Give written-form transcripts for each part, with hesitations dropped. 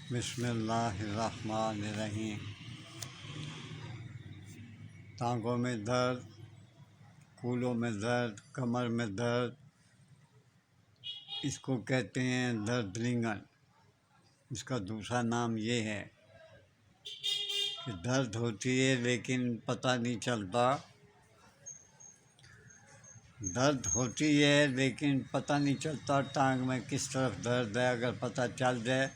बिस्मिल्लाहिर्रहमानिर्रहीम। टांगों में दर्द, कूलों में दर्द, कमर में दर्द, इसको कहते हैं दर्द रिंगन। इसका दूसरा नाम ये है कि दर्द होती है लेकिन पता नहीं चलता। दर्द होती है लेकिन पता नहीं चलता टांग में किस तरफ दर्द है। अगर पता चल जाए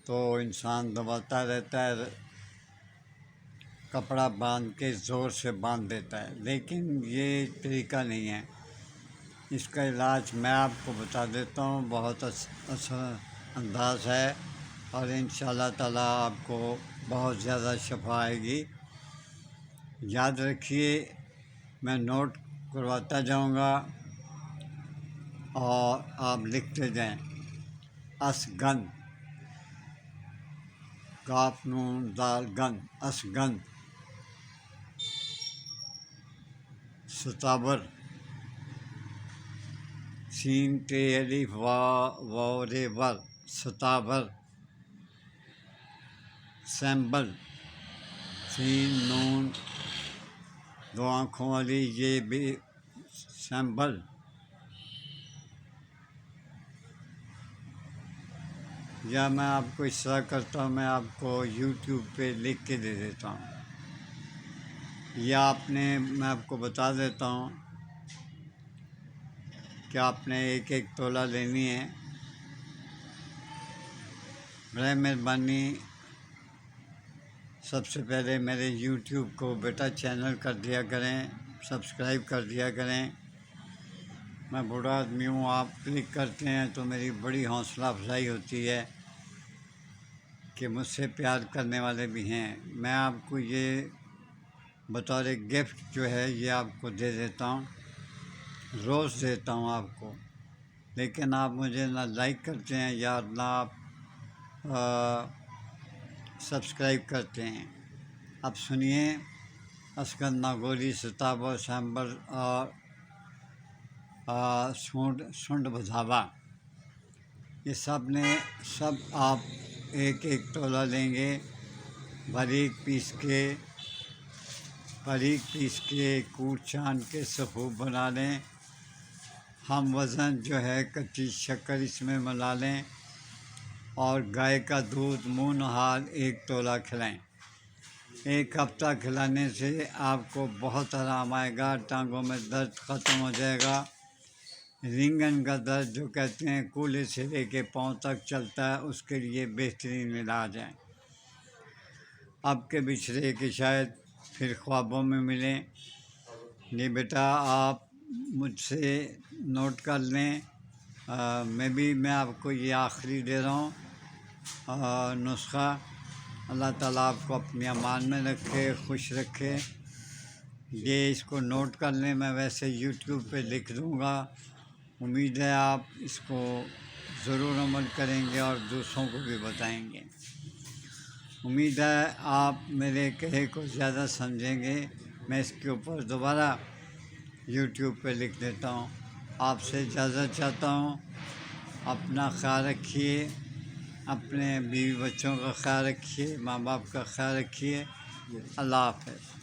तो इंसान दबाता रहता है, कपड़ा बांध के ज़ोर से बांध देता है, लेकिन ये तरीका नहीं है। इसका इलाज मैं आपको बता देता हूँ, बहुत अच्छा अंदाज़ है और इंशाअल्लाह ताला आपको बहुत ज़्यादा शफ़ा आएगी। याद रखिए, मैं नोट करवाता जाऊँगा और आप लिखते जाएं। असगंध, काफ नून दाल गंध, असगंध। सताबर, सीन ते अलिफ वाव रे वर, सताबर। सैम्बल, सीन नून दो आँखों वाली ये भी सैम्बल। या मैं आपको इस तरह करता हूँ, मैं आपको यूट्यूब पे लिख के दे देता हूँ, या मैं आपको बता देता हूँ कि आपने एक एक तोला लेनी है। बड़े मेहरबानी सबसे पहले मेरे यूट्यूब को बेटा चैनल कर दिया करें, सब्सक्राइब कर दिया करें। मैं बूढ़ा आदमी हूँ, आप क्लिक करते हैं तो मेरी बड़ी हौसला अफजाई होती है कि मुझसे प्यार करने वाले भी हैं। मैं आपको ये बतौर गिफ्ट जो है ये आपको दे देता हूँ, रोज़ देता हूँ आपको, लेकिन आप मुझे ना लाइक करते हैं या ना आप सब्सक्राइब करते हैं। अब सुनिए, असगंध, नागौरी, सताबर, सैम्बल और सूंड बधावा, ये सब आप एक एक तोला लेंगे। बारीक पीस के कूट छान के सफ़ूफ बना लें। हम वज़न जो है कच्ची शक्कर इसमें मिला लें और गाय का दूध मुँह नहाल एक तोला खिलाएं। एक हफ्ता खिलाने से आपको बहुत आराम आएगा, टांगों में दर्द ख़त्म हो जाएगा। रिंगन का दर्द जो कहते हैं कूल्हे से लेके पाँव तक चलता है, उसके लिए बेहतरीन इलाज है। आपके बिछड़े के शायद फिर ख्वाबों में मिलें। नहीं बेटा, आप मुझसे नोट कर लें। मैं आपको ये आखिरी दे रहा हूँ नुस्खा। अल्लाह ताला आपको अपनी अमान में रखे, खुश रखे। ये इसको नोट कर लें, मैं वैसे यूट्यूब पे लिख दूँगा। उम्मीद है आप इसको ज़रूर अमल करेंगे और दूसरों को भी बताएंगे। उम्मीद है आप मेरे कहे को ज़्यादा समझेंगे। मैं इसके ऊपर दोबारा यूट्यूब पे लिख देता हूँ। आपसे इजाज़त चाहता हूँ। अपना ख्याल रखिए, अपने बीवी बच्चों का ख्याल रखिए, माँ बाप का ख्याल रखिए। अल्लाह हाफ़िज़।